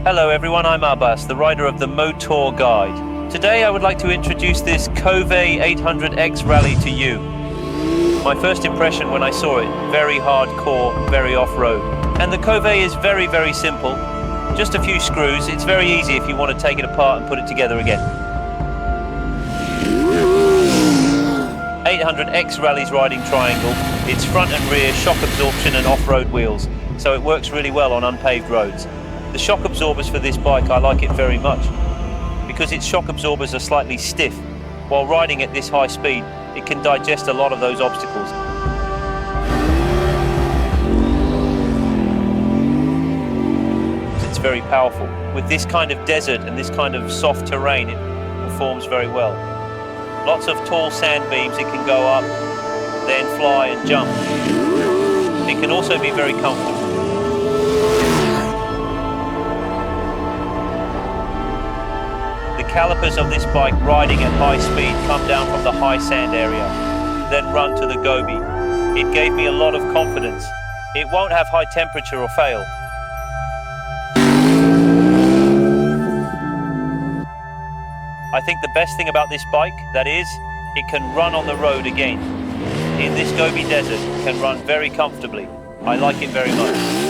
Hello everyone, I'm Abbas, the rider of the Motor Guide. Today I would like to introduce this KOVE 800X Rally to you. My first impression when I saw it, very hardcore, very off-road. And the KOVE is very, very simple. Just a few screws, it's very easy if you want to take it apart and put it together again. 800X Rally's riding triangle. It's front and rear, shock absorption and off-road wheels, so it works really well on unpaved roads. The shock absorbers for this bike, I like it very much because its shock absorbers are slightly stiff. While riding at this high speed, it can digest a lot of those obstacles. It's very powerful. With this kind of desert and this kind of soft terrain, it performs very well. Lots of tall sand beams, it can go up, then fly and jump. It can also be very comfortable. The calipers of this bike riding at high speed come down from the high sand area, then run to the gobi. It gave me a lot of confidence. It won't have high temperature or fail. I think the best thing about this bike, that is, it can run on the road again. In this Gobi desert, it can run very comfortably. I like it very much.